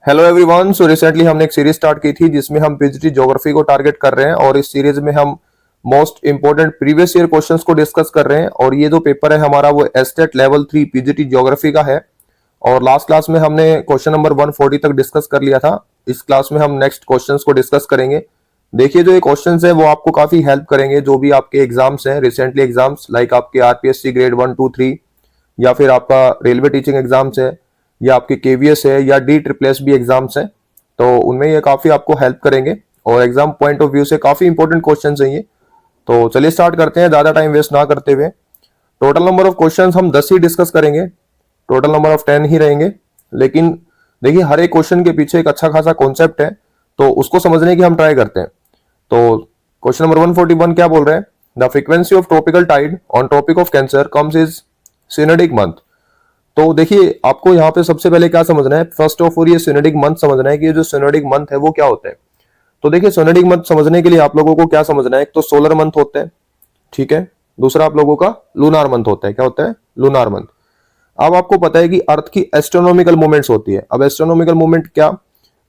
Hello everyone. So recently हमने एक series start की थी जिसमें हम पीजीटी ज्योग्राफी को टारगेट कर रहे हैं और इस सीरीज में हम most important previous year questions को डिस्कस कर रहे हैं। और ये जो पेपर है हमारा वो एस्टेट लेवल 3 पीजीटी ज्योग्राफी का है। और लास्ट क्लास में हमने क्वेश्चन नंबर 140 तक डिस्कस कर लिया था। इस क्लास में हम नेक्स्ट क्वेश्चंस को डिस्कस करेंगे। देखिए, जो ये क्वेश्चंस है वो आपको काफी हेल्प करेंगे जो भी आपके एग्जाम्स हैं, रिसेंटली एग्जाम्स लाइक आपके आरपीएससी ग्रेड 1 2 3 या फिर आपका रेलवे टीचिंग एग्जाम्स है या आपके केवीएस है या D triple S B exams हैं। तो उनमें ये काफी आपको हेल्प करेंगे और एग्जाम पॉइंट ऑफ व्यू से काफी इंपॉर्टेंट क्वेश्चंस हैं ये। तो चलिए स्टार्ट करते हैं ज्यादा टाइम वेस्ट ना करते हुए। टोटल नंबर ऑफ क्वेश्चंस हम 10 ही डिस्कस करेंगे, टोटल नंबर ऑफ 10 ही रहेंगे। लेकिन देखिए, हर एक क्वेश्चन के पीछे एक अच्छा खासा कॉन्सेप्ट है, तो उसको समझने की हम ट्राई करते हैं। तो क्वेश्चन नंबर 141 क्या बोल रहे हैं? The frequency of tropical tide on tropic of cancer comes is synodic month. तो देखिए, आपको यहाँ पे सबसे पहले क्या समझना है, फर्स्ट ऑफ ऑल ये सिनेडिक मंथ समझना है कि ये जो सिनेडिक मंथ है वो क्या होता है। तो देखिए, सिनेडिक मंथ समझने के लिए आप लोगों को क्या समझना है, एक तो सोलर मंथ होता है, ठीक है। दूसरा आप लोगों का लूनार मंथ होता है। क्या होता है? Lunar month. अब आपको पता है कि अर्थ की एस्ट्रोनॉमिकल मूवमेंट्स होती है। अब एस्ट्रोनॉमिकल मूवमेंट क्या,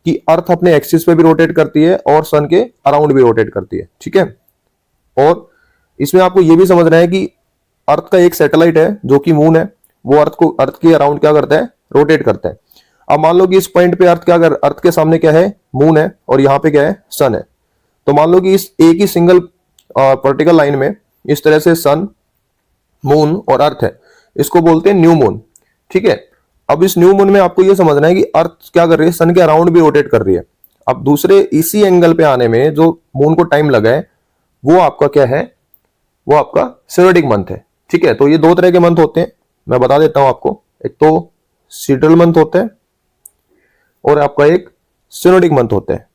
कि अर्थ अपने एक्सिस पे भी रोटेट करती है और सन के अराउंड भी रोटेट करती है, ठीक है। और इसमें आपको यह भी समझना है कि अर्थ का एक सैटेलाइट है जो कि मून है, वो अर्थ के अराउंड क्या करता है? रोटेट करता है। अब मान लो कि इस पॉइंट पे अर्थ के सामने क्या है? मून है, और यहाँ पे क्या है? सन है। तो मान लो कि इस एक ही सिंगल पर्टिकुलर लाइन में इस तरह से सन, मून और अर्थ है, इसको बोलते हैं न्यू मून, ठीक है। अब इस न्यू मून में आपको यह समझना है कि अर्थ क्या कर रही है? सन के अराउंड भी रोटेट कर रही है। अब दूसरे इसी एंगल पे आने में जो मून को टाइम लगा है वो आपका क्या है? वो आपका सिनेडिक मंथ है, ठीक है। तो ये दो तरह के मंथ होते हैं, मैं बता देता हूं आपको। एक तो सीडल मंथ होता है और आपका एक सिनेडिक मंथ होता है,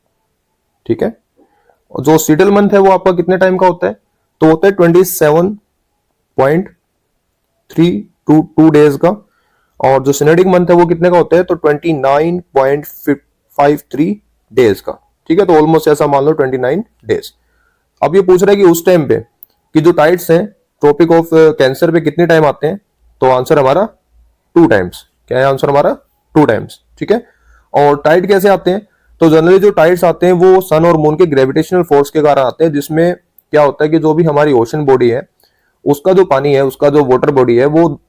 ठीक है। और जो सीडल मंथ है वो आपका कितने टाइम का होता है? तो होता है 27.322 डेज का। और जो सिनेडिक मंथ है वो कितने का होता है? तो 29.53 डेज का, ठीक है। तो ऑलमोस्ट ऐसा मान लो 29 डेज। अब ये पूछ रहा है कि उस टाइम पे कि जो टाइड्स हैं ट्रॉपिक ऑफ कैंसर पे कितने टाइम आते हैं? तो आंसर हमारा 2 टाइम्स। क्या है आंसर हमारा? 2 टाइम्स, ठीक है। और टाइड कैसे आते हैं? तो जनरली जो टाइड्स आते हैं वो सन और मून के ग्रेविटेशनल फोर्स के कारण आते हैं, जिसमें क्या होता है कि जो भी हमारी ओशन बॉडी है उसका जो पानी है, उसका जो वाटर बॉडी है, वो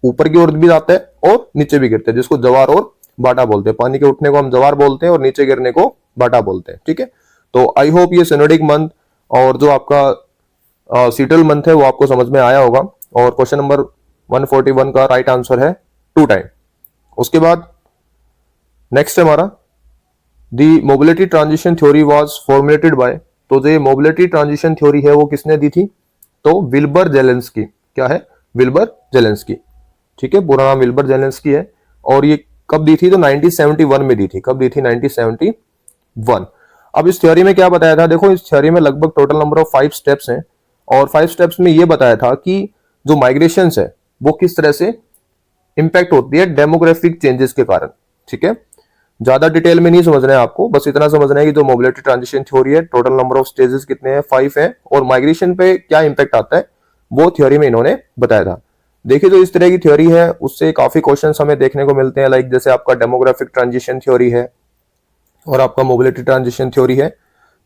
ऊपर की ओर भी जाता है और नीचे भी गिरता है, जिसको जवार और बाटा बोलते हैं। पानी के उठने को हम जवार बोलते हैं और नीचे गिरने को बाटा बोलते हैं, ठीक है। तो आई होप ये सिनेडिक मंथ और जो आपका सीटल मंथ है वो आपको समझ में आया होगा। और क्वेश्चन नंबर 141 का राइट आंसर है 2 टाइम। उसके बाद नेक्स्ट है हमारा, the mobility transition theory was formulated by. तो जो मोबिलिटी ट्रांजिशन थ्योरी है वो किसने दी थी? तो विल्बर जेलेंस्की। क्या है? विल्बर जेलेंस्की, ठीक है। पूरा नाम विल्बर जेलेंस्की है। और ये कब दी थी? तो 1971 में दी थी। कब दी थी? 1971। अब इस थ्योरी में क्या बताया था? देखो, इस थ्योरी में लगभग टोटल नंबर ऑफ 5 स्टेप्स हैं और 5 स्टेप्स में ये बताया था कि जो माइग्रेशन है वो किस तरह से इंपैक्ट होती है डेमोग्राफिक चेंजेस के कारण, ठीक है। ज्यादा डिटेल में नहीं समझना है आपको, बस इतना समझना है कि जो मोबिलिटी ट्रांजिशन थ्योरी है, टोटल नंबर ऑफ स्टेजेस कितने हैं? 5 है, और माइग्रेशन पे क्या इंपैक्ट आता है वो थ्योरी में इन्होंने बताया था। देखिए, जो इस तरह की थ्योरी है उससे काफी क्वेश्चन हमें देखने को मिलते हैं, लाइक जैसे आपका डेमोग्राफिक ट्रांजिशन थ्योरी है और आपका मोबिलिटी ट्रांजिशन थ्योरी है।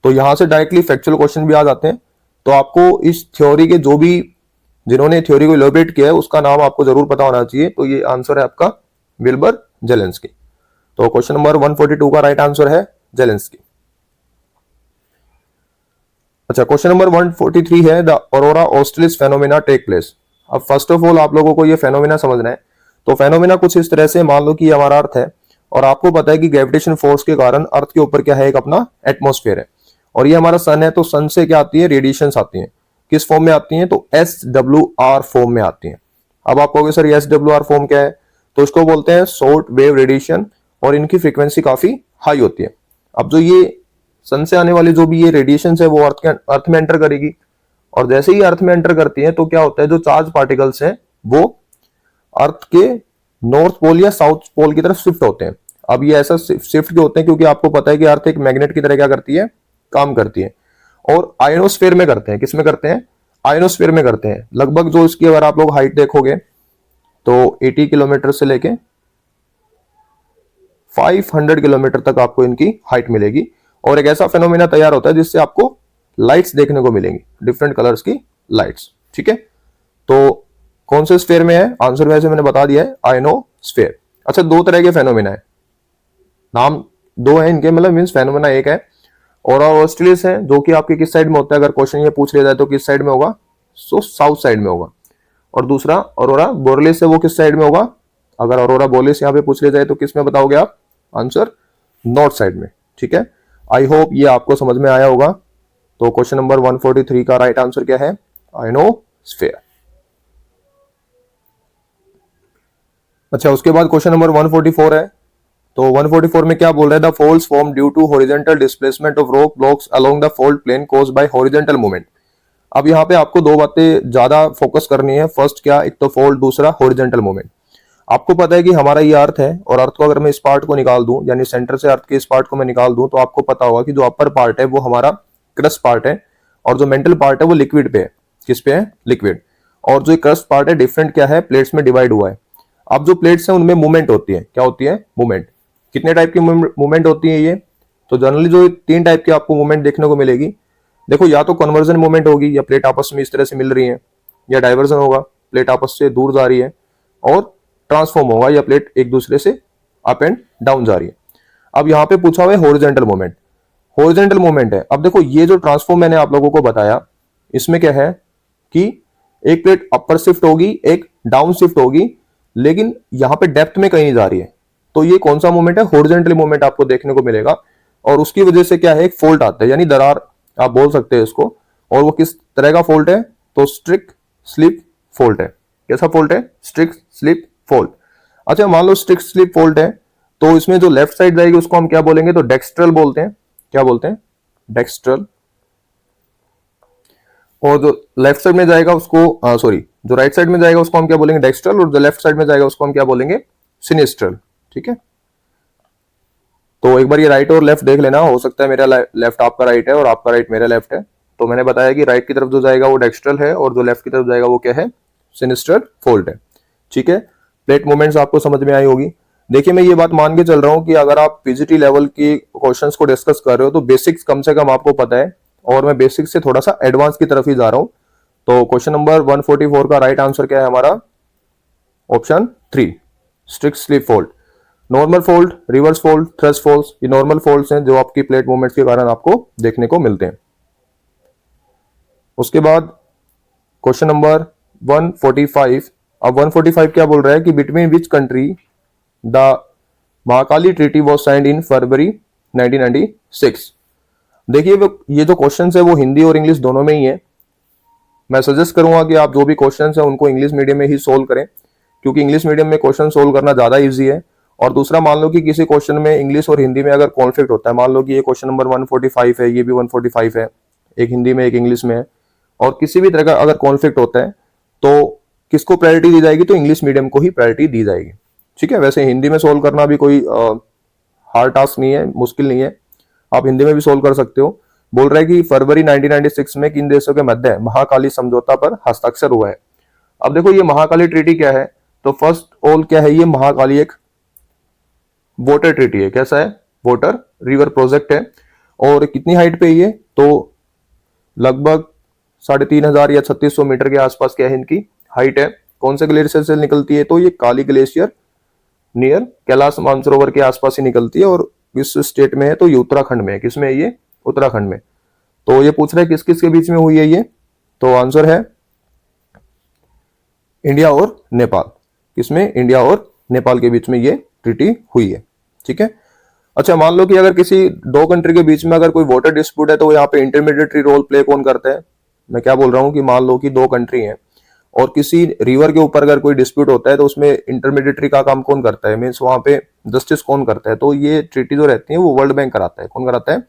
तो यहां से डायरेक्टली फैक्चुअल क्वेश्चन भी आ जाते हैं। तो आपको इस थ्योरी के जो भी जिन्होंने थ्योरी को इलैबोरेट किया है उसका नाम आपको जरूर पता होना चाहिए। तो ये आंसर है आपका विल्बर जेलेंस्की। तो क्वेश्चन नंबर 142 का राइट आंसर है जेलेंस्की। अच्छा, क्वेश्चन नंबर 143 है, the aurora australis phenomena take place. अब फर्स्ट ऑफ ऑल आप लोगों को ये फेनोमेना समझना है। तो फेनोमेना कुछ इस तरह से, मान लो कि हमारा अर्थ है और आपको पता है कि ग्रेविटेशन फोर्स के कारण अर्थ के ऊपर क्या है? एक अपना एटमॉस्फेयर है, और ये हमारा सन है। तो सन से क्या आती है? रेडिएशंस आती हैं। किस फॉर्म में आती हैं? तो SWR फॉर्म में आती हैं। अब आप कहोगे सर SWR फॉर्म क्या है? तो इसको बोलते हैं शॉर्ट वेव रेडिएशन, और इनकी फ्रीक्वेंसी काफी हाई होती है। अब जो ये सन से आने वाली जो भी ये रेडिएशन है वो अर्थ में एंटर करेगी, और जैसे ही अर्थ में एंटर करती है तो क्या होता है? जो चार्ज पार्टिकल्स हैं वो अर्थ के नॉर्थ पोल या साउथ पोल की तरफ शिफ्ट होते हैं। अब ये ऐसा शिफ्ट क्यों होते हैं? क्योंकि आपको पता है कि अर्थ एक मैग्नेट की तरह क्या करती है? काम करती है। और आयनोस्फीयर में करते हैं। किस में करते हैं? आयनोस्फीयर में करते हैं। लगभग जो इसकी अगर आप लोग हाइट देखोगे तो 80 किलोमीटर से लेके 500 किलोमीटर तक आपको इनकी हाइट मिलेगी। और एक ऐसा फेनोमेना तैयार होता है जिससे आपको लाइट्स देखने को मिलेंगी, डिफरेंट कलर्स की लाइट्स। ठीक है, तो कौन से स्फीयर में है? आंसर वैसे मैंने बता दिया है, आयनोस्फीयर। अच्छा, दो तरह के फेनोमेना है, नाम दो है इनके, मतलब मींस फेनोमेना एक है ऑरोरा ऑस्ट्रेलिस है, जो कि आपके किस साइड में होता है, अगर क्वेश्चन ये पूछ लिया जाए तो किस साइड में होगा, सो साउथ साइड में होगा। और दूसरा ऑरोरा बोरेलिस है, वो किस साइड में होगा, अगर ऑरोरा बोरेलिस यहाँ पे पूछ लिया जाए तो किस में बताओगे आप? आंसर नॉर्थ साइड में। ठीक है, आई होप ये आपको समझ में आया होगा। तो क्वेश्चन नंबर 143 का राइट आंसर क्या है? आयनोस्फीयर। अच्छा, उसके बाद क्वेश्चन नंबर 144 है। तो 144 में क्या बोल रहा है? The faults form due to horizontal displacement of rock blocks along the fault plane caused by horizontal movement. अब यहाँ पे आपको दो बातें ज्यादा फोकस करनी है। फर्स्ट क्या? एक तो फॉल्ट, दूसरा हॉरिजॉन्टल मूवमेंट। आपको पता है कि हमारा ये अर्थ है, और अर्थ को अगर मैं इस पार्ट को निकाल दूं, यानी सेंटर से अर्थ के इस पार्ट को मैं निकाल दूं, तो आपको पता होगा कि जो अपर पार्ट है वो हमारा क्रस्ट पार्ट है, और जो मेंटल पार्ट है वो लिक्विड पे है। किस पे है? लिक्विड। और जो क्रस्ट पार्ट है डिफरेंट क्या है? प्लेट्स में डिवाइड हुआ है। अब जो प्लेट्स हैं उनमें मूवमेंट होती है। क्या होती है? मूवमेंट। कितने टाइप की मूवमेंट होती है ये? तो जनरली जो तीन टाइप की आपको मूवमेंट देखने को मिलेगी। देखो, या तो कन्वर्जन मूवमेंट होगी, या प्लेट आपस में इस तरह से मिल रही है, या डाइवर्जन होगा, प्लेट आपस से दूर जा रही है, और ट्रांसफॉर्म होगा, या प्लेट एक दूसरे से अप एंड डाउन जा रही है। अब यहाँ पे पूछा हुआ है हॉरिजॉन्टल मूवमेंट। हॉरिजॉन्टल मूवमेंट है। अब देखो, ये जो ट्रांसफॉर्म मैंने आप लोगों को बताया, इसमें क्या है कि एक प्लेट अपर शिफ्ट होगी, एक डाउन शिफ्ट होगी, लेकिन यहां पे डेप्थ में कहीं नहीं जा रही है। तो ये कौन सा मूवमेंट है? हॉरिजॉन्टल मूवमेंट आपको देखने को मिलेगा। और उसकी वजह से क्या है? एक फोल्ट आता है, यानी दरार आप बोल सकते हैं इसको। और वो किस तरह का फोल्ट है? तो स्ट्रिक स्लिप फोल्ट है। कैसा फोल्ट है? Strike slip fault. अच्छा, मान लो स्ट्रिक स्लिप फोल्ट है, तो इसमें जो लेफ्ट साइड जाएगी उसको हम क्या बोलेंगे? तो डेक्स्ट्रल बोलते हैं। क्या बोलते हैं? डेक्स्ट्रल। और जो लेफ्ट साइड में जाएगा उसको सॉरी, जो राइट साइड में जाएगा उसको हम क्या बोलेंगे? डेक्स्ट्रल। और जो लेफ्ट साइड में जाएगा उसको हम क्या बोलेंगे? सिनिस्ट्रल। ठीक है, तो एक बार ये राइट और लेफ्ट देख लेना। हो सकता है मेरा लेफ्ट आपका राइट है और आपका राइट मेरा लेफ्ट है। तो मैंने बताया कि राइट की तरफ जो जाएगा वो डेक्स्ट्रल है, और जो लेफ्ट की तरफ जाएगा वो क्या है? सिनिस्ट्रल फोल्ट है। ठीक है, प्लेट मूवमेंट्स आपको समझ में आई होगी। देखिए, मैं ये बात मान के चल रहा हूं कि अगर आप पीजीटी लेवल की क्वेश्चंस को डिस्कस कर रहे हो तो बेसिक्स कम से कम आपको पता है, और मैं बेसिक्स से थोड़ा सा एडवांस की तरफ ही जा रहा हूं। तो क्वेश्चन नंबर 144 का राइट आंसर क्या है हमारा? Option 3, strict slip fault. Normal fault, reverse fault, thrust fault, ये नॉर्मल फोल्ट्स हैं जो आपकी प्लेट मूवमेंट्स के कारण आपको देखने को मिलते हैं। उसके बाद क्वेश्चन नंबर 145। अब 145 क्या बोल रहा है कि between which country the Mahakali treaty was signed in February 1996। देखिए, ये जो क्वेश्चन है वो हिंदी और इंग्लिश दोनों में ही है। मैं सजेस्ट करूंगा कि आप जो भी क्वेश्चन है उनको इंग्लिश मीडियम में ही सोल्व करें, क्योंकि इंग्लिश मीडियम में क्वेश्चन सोल्व करना ज्यादा इजी है। और दूसरा, मान लो कि किसी क्वेश्चन में इंग्लिश और हिंदी में अगर कॉन्फ्लिक्ट होता है, मान लो कि ये क्वेश्चन नंबर 145 है, ये भी 145 है, एक हिंदी में एक इंग्लिश में है, और किसी भी तरह का अगर कॉन्फ्लिक्ट होता है तो किसको प्रायोरिटी दी जाएगी? तो इंग्लिश मीडियम को ही प्रायोरिटी दी जाएगी। ठीक है, वैसे हिंदी में सोल्व करना भी कोई हार्ड टास्क नहीं है, मुश्किल नहीं है, आप हिंदी में भी सोल्व कर सकते हो। बोल रहा है कि फरवरी 1996 में किन देशों के मध्य महाकाली समझौता पर हस्ताक्षर हुआ है। अब देखो, ये महाकाली ट्रीटी क्या है? तो फर्स्ट ऑल क्या है? ये महाकाली एक वाटर ट्रीटी है। कैसा है? वाटर रिवर प्रोजेक्ट है। और कितनी हाइट पे ये? तो लगभग 3,500 या 3600 मीटर के आसपास क्या है इनकी हाइट है। कौन से ग्लेशियर से निकलती है? तो ये काली ग्लेशियर नियर कैलाश मानसरोवर के आसपास ही निकलती है, और किस स्टेट में है? तो ये उत्तराखंड में है। किसमें है ये? उत्तराखंड में। तो ये पूछ रहा है किस किस के बीच में हुई है ये? तो आंसर है इंडिया और नेपाल। किसमें? इंडिया और नेपाल के बीच में ये ट्रीटी हुई है। ठीक है, अच्छा, मान लो कि अगर किसी दो कंट्री के बीच में अगर कोई वाटर डिस्प्यूट है तो यहाँ पे इंटरमीडिएटरी रोल प्ले कौन करता है? मैं क्या बोल रहा हूँ कि मान लो कि दो कंट्री हैं और किसी रिवर के ऊपर अगर कोई डिस्प्यूट होता है तो उसमें इंटरमीडिएटरी का काम कौन करता है? मीन्स वहां पे जस्टिस कौन करता है? तो ये ट्रीटी जो रहती है वो वर्ल्ड बैंक कराता है। कौन कराता है?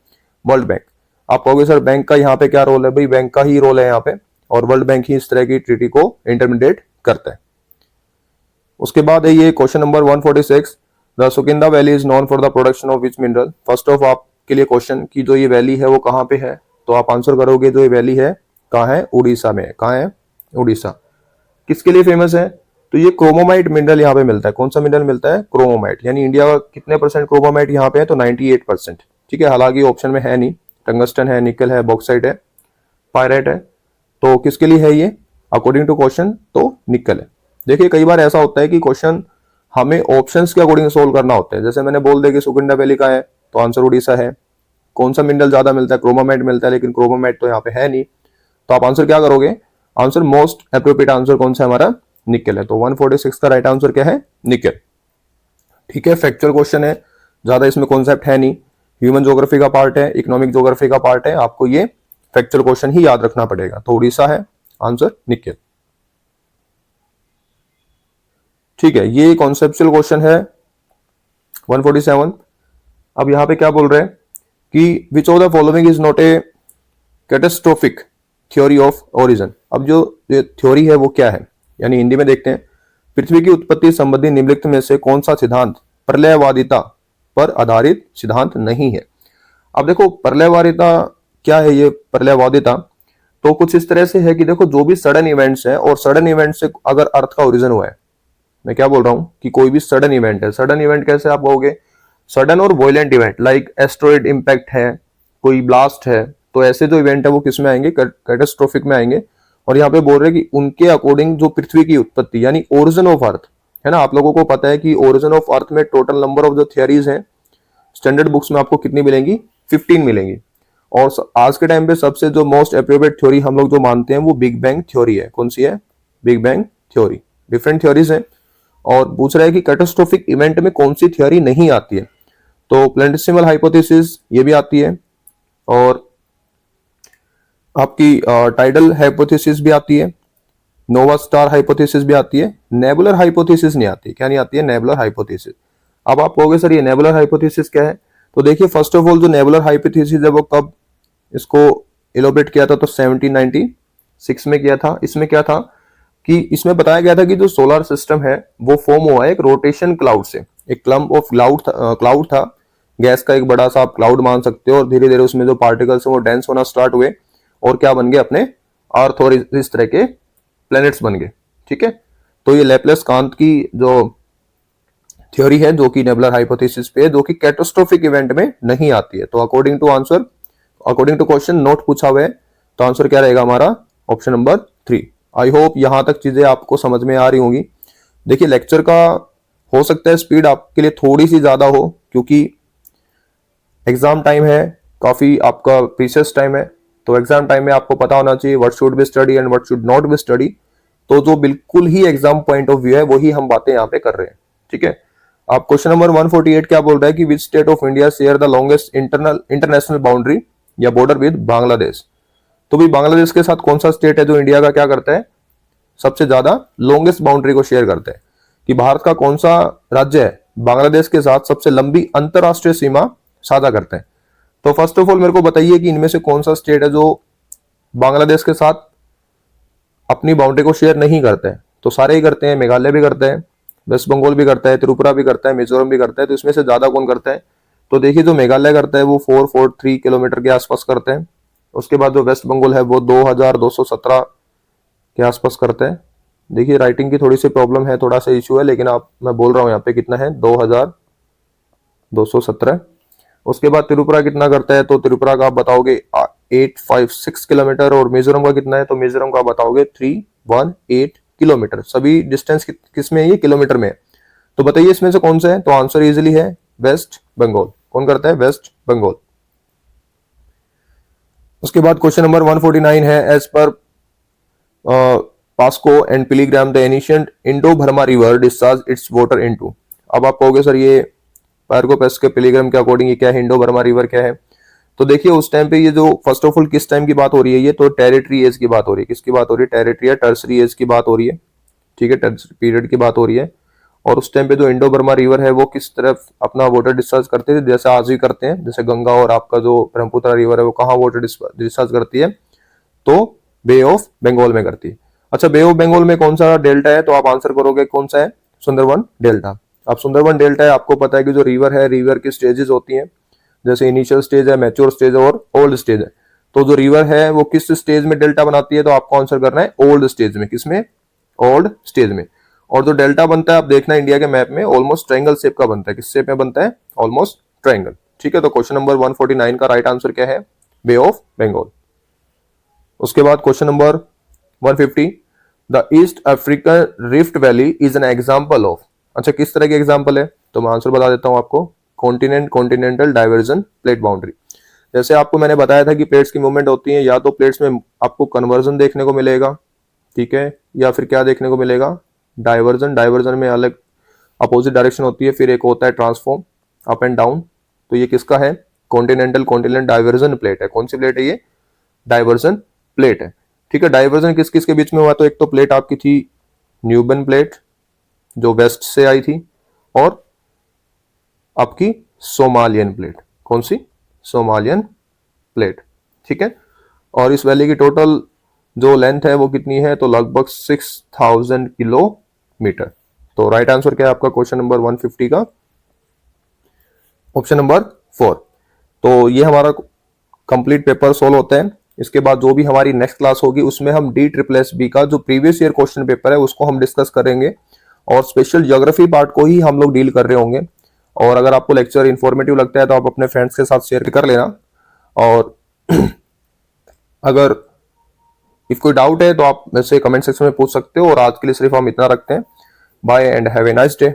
World bank. आप कहोगे सर बैंक का यहाँ पे क्या रोल है? भाई बैंक का ही रोल है यहाँ पे, और वर्ल्ड बैंक ही इस तरह की ट्रीटी को इंटरमीडिएट करता है। उसके बाद है ये question number 146। The Sukinda valley is known for the production of which mineral. First of आपके लिए क्वेश्चन की जो ये वैली है वो कहाँ पे है? तो आप आंसर करोगे जो ये वैली है कहाँ है? उड़ीसा में। कहाँ है? उड़ीसा। किसके लिए फेमस है? तो ये क्रोमोमाइट मिनरल यहाँ पे मिलता है। कौन सा मिनरल मिलता है? क्रोमोमाइट। यानी इंडिया का कितने परसेंट क्रोमोमाइट यहाँ पे है? तो 98%। ठीक है, हालांकि ऑप्शन में है नहीं। टंगस्टन है, निकल है, बॉक्साइट है, पायरेट है। तो किसके लिए है ये? अकॉर्डिंग टू क्वेश्चन तो निकल है। देखिए कई बार ऐसा होता है कि क्वेश्चन हमें ऑप्शंस के अकॉर्डिंग सोल्व करना होता है। जैसे मैंने बोल दिया कि सुगंडा वैली का है, तो आंसर उड़ीसा है। कौन सा मिनरल ज्यादा मिलता है? क्रोमोमाइट मिलता है, लेकिन क्रोमोमाइट तो यहाँ पे है नहीं। तो आप आंसर क्या करोगे? आंसर मोस्ट अप्रोप्रिएट आंसर कौन सा है हमारा? निकल है। तो 146 का राइट आंसर क्या है? निकल। ठीक है, फैक्चुअल क्वेश्चन है, ज्यादा इसमें कॉन्सेप्ट है नहीं। ह्यूमन ज्योग्राफी का पार्ट है, इकोनॉमिक ज्योग्राफी का पार्ट है, आपको ये फैक्चुअल क्वेश्चन ही याद रखना पड़ेगा। तो उड़ीसा है आंसर, निकल। ठीक है, ये कॉन्सेप्चुअल क्वेश्चन है 147। अब यहां पे क्या बोल रहे हैं कि which of the following is not a catastrophic theory of origin. अब जो थ्योरी है वो क्या है, यानी हिंदी में देखते हैं। पृथ्वी की उत्पत्ति संबंधी निम्नलिखित में से कौन सा सिद्धांत प्रलयवादिता पर आधारित सिद्धांत नहीं है? अब देखो प्रलयवादिता क्या है? ये प्रलयवादिता तो कुछ इस तरह से है कि देखो जो भी सडन इवेंट्स है, और सडन इवेंट से अगर अर्थ का ओरिजिन हुआ है, मैं क्या बोल रहा हूं कि कोई भी सडन इवेंट है। सडन इवेंट कैसे आप कहोगे? सडन और violent event, like asteroid impact है, कोई ब्लास्ट है, तो ऐसे जो इवेंट है वो किस में आएंगे? कैटास्ट्रोफिक में आएंगे। और यहाँ पे बोल रहे हैं कि उनके अकॉर्डिंग जो पृथ्वी की उत्पत्ति यानी ओरिजिन ऑफ अर्थ है ना, आप लोगों को पता है कि ओरिजिन ऑफ अर्थ में टोटल नंबर ऑफ जो थियरीज हैं स्टैंडर्ड बुक्स में आपको कितनी मिलेंगी? 15 मिलेंगी। और आज के टाइम पे सबसे जो मोस्ट अप्रोप्रिएट थ्योरी हम लोग जो मानते हैं वो बिग बैंग थ्योरी है। कौन सी है? Big bang theory. Different theories है, और पूछ रहा है कि कैटास्ट्रोफिक इवेंट में कौन सी थ्योरी नहीं आती है। तो प्लेनेटेसिमल हाइपोथेसिस ये भी आती है, और आपकी टाइडल हाइपोथेसिस भी आती है, नोवा स्टार हाइपोथेसिस भी आती है, नेबुलर हाइपोथेसिस नहीं आती। क्या नहीं आती है? Nebular hypothesis. अब आप कहोगे सर ये नेबुलर हाइपोथेसिस क्या है? तो देखिए फर्स्ट ऑफ ऑल जो नेबुलर हाइपोथेसिस है वो कब इसको इलोबरेट किया था? तो 1796 में किया था। इसमें क्या था कि इसमें बताया गया था कि जो सोलर सिस्टम है वो फॉर्म हुआ है एक रोटेशन क्लाउड से। एक क्लम्प ऑफ क्लाउड था, गैस का एक बड़ा सा आप क्लाउड मान सकते हो, और धीरे धीरे उसमें जो पार्टिकल्स हैं वो डेंस होना स्टार्ट हुए, और क्या बन गए? अपने अर्थ और इस तरह के प्लैनेट्स बन गए। ठीक है, तो ये लैपलेस कांत की जो थ्योरी है जो कि नेबुलर हाइपोथेसिस पे है, जो कि कैटास्ट्रोफिक इवेंट में नहीं आती है। तो अकॉर्डिंग टू क्वेश्चन नोट पूछा हुआ है, तो आंसर क्या रहेगा हमारा? Option number 3। आई होप यहां तक चीजें आपको समझ में आ रही होंगी। देखिए लेक्चर का हो सकता है स्पीड आपके लिए थोड़ी सी ज्यादा हो, क्योंकि एग्जाम टाइम है, काफी आपका प्रीशियस टाइम है। तो एग्जाम टाइम में आपको पता होना चाहिए what should be study and what should not be study. तो जो बिल्कुल ही एग्जाम पॉइंट ऑफ व्यू है वही हम बातें यहाँ पे कर रहे हैं। ठीक है, आप क्वेश्चन नंबर 148 क्या बोल रहा है कि which state of India share the longest international boundary या बॉर्डर विद बांग्लादेश। तो भी बांग्लादेश के साथ कौन सा स्टेट है जो इंडिया का क्या करता है? सबसे ज्यादा लॉन्गेस्ट बाउंड्री को शेयर करता है। कि भारत का कौन सा राज्य है बांग्लादेश के साथ सबसे लंबी अंतरराष्ट्रीय सीमा साझा करता है? तो फर्स्ट ऑफ ऑल मेरे को बताइए कि इनमें से कौन सा स्टेट है जो बांग्लादेश के साथ अपनी बाउंड्री को शेयर नहीं करता है? तो सारे ही करते हैं, मेघालय भी करता है, वेस्ट बंगाल भी करता है, त्रिपुरा भी करता है, मिजोरम भी करता है। तो इसमें से ज्यादा कौन करता है? तो देखिए जो मेघालय करता है वो 443 किलोमीटर के आसपास करते हैं। उसके बाद जो वेस्ट बंगाल है वो 2217 के आसपास करते हैं। देखिए राइटिंग की थोड़ी सी प्रॉब्लम है, थोड़ा सा इश्यू है, लेकिन आप मैं बोल रहा हूँ यहाँ पे कितना है? 2217। उसके बाद त्रिपुरा कितना करता है? तो त्रिपुरा का आप बताओगे 856 किलोमीटर। और मिजोरम का कितना है? तो मिजोरम का बताओगे 318 किलोमीटर। सभी डिस्टेंस किस में है? ये किलोमीटर में है। तो बताइए इसमें से कौन सा है? तो आंसर इजिली है वेस्ट बंगाल। कौन करता है? वेस्ट बंगाल। उसके बाद क्वेश्चन नंबर 149 है, as per Pascoe and Pilgrim the ancient Indo Burma river discharge its water into. अब आप कहोगे सर ये पार्को के पिलीग्राम के अकॉर्डिंग ये क्या है? इंडो बर्मा रिवर क्या है? तो देखिए उस टाइम पे ये जो फर्स्ट ऑफ ऑल किस टाइम की बात हो रही है? ये तो टेरिटरी एज की बात हो रही है। किसकी बात हो रही है? टेरिटरी या टर्सरी एज की बात हो रही है। ठीक है, टर्सरी पीरियड की बात हो रही है। और उस टाइम पे जो इंडो बर्मा रिवर है वो किस तरफ अपना वाटर डिस्चार्ज करते थे? जैसे आज भी करते हैं, जैसे गंगा और आपका जो ब्रह्मपुत्र रिवर है वो कहाँ वाटर डिस्चार्ज करती है? तो बे ऑफ बंगाल में करती है। अच्छा, बे ऑफ बंगाल में कौन सा डेल्टा है? तो आप आंसर करोगे कौन सा है? सुंदरबन डेल्टा। अब सुंदरबन डेल्टा है, आपको पता है कि जो रिवर है, रिवर की स्टेजेस होती हैं, जैसे इनिशियल स्टेज है, मैच्योर स्टेज है और ओल्ड स्टेज है। तो जो रिवर है वो किस स्टेज में डेल्टा बनाती है? तो आपको आंसर करना है ओल्ड स्टेज में। किसमें? ओल्ड स्टेज में। और जो डेल्टा बनता है आप देखना इंडिया के मैप में ऑलमोस्ट ट्रायंगल शेप का बनता है। किस शेप में बनता है? Almost triangle. ठीक है, तो क्वेश्चन नंबर 149 का राइट आंसर क्या है? बे ऑफ बंगाल। उसके बाद question number 150, the east African rift valley is an example of. अच्छा, किस तरह की एग्जाम्पल है? तो मैं आंसर बता देता हूं आपको। Continental diversion plate boundary. जैसे आपको मैंने बताया था कि प्लेट्स की मूवमेंट होती है, या तो प्लेट्स में आपको कन्वर्जन देखने को मिलेगा, ठीक है, या फिर क्या देखने को मिलेगा? डाइवर्जन। डाइवर्जन में अलग अपोजिट डायरेक्शन होती है। फिर एक होता है ट्रांसफॉर्म, अप एंड डाउन। तो ये किसका है? कॉन्टिनेंटल डाइवर्जन प्लेट है। कौन सी प्लेट है ये? डाइवर्जन प्लेट है। ठीक है, डाइवर्जन किस किस के बीच में हुआ? तो एक तो प्लेट आपकी थी न्यूबन प्लेट जो वेस्ट से आई थी, और आपकी सोमालियन प्लेट। कौन सी? Somalian plate. ठीक है, और इस वैली की टोटल जो लेंथ है वो कितनी है? तो लगभग 6000 किलोमीटर। तो राइट आंसर क्या है आपका क्वेश्चन नंबर 150 का? Option number 4। तो ये हमारा कंप्लीट पेपर सोल्व होता है। इसके बाद जो भी हमारी नेक्स्ट क्लास होगी उसमें हम DSSB का जो प्रीवियस ईयर क्वेश्चन पेपर है उसको हम डिस्कस करेंगे, और स्पेशल ज्योग्राफी पार्ट को ही हम लोग डील कर रहे होंगे। और अगर आपको लेक्चर इंफॉर्मेटिव लगता है तो आप अपने फ्रेंड्स के साथ शेयर कर लेना। और अगर इफ कोई डाउट है तो आप मेरे से कमेंट सेक्शन में पूछ सकते हो। और आज के लिए सिर्फ हम इतना रखते हैं। Bye and have a nice day.